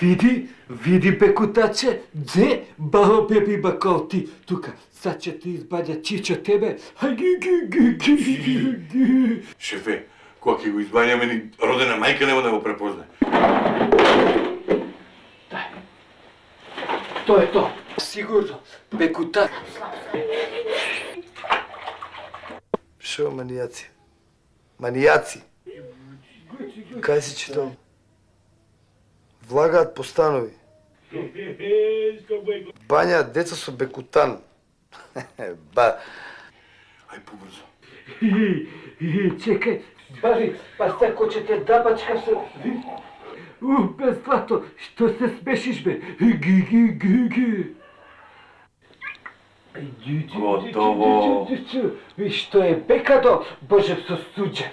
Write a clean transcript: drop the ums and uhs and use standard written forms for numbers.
види бекутаче, дзе бао беби бакал ти тука. Сад ќе ти избаѓа чичо тебе. Шефе, кога ќе го избањаме ни родена мајка нема да го препознае. Тоа е тоа. Сигурно, бекутач. Шо манијаци? Манијаци? Кај си читал? Влагаат по станови. Бањаат деца со бекутан. Ба. Ај побрзо. Чекај, бари, па сако ќе те дабачка со... без злато, што се смешиш бе? Ги. Готово. Што е бекадо, Божев со суџе.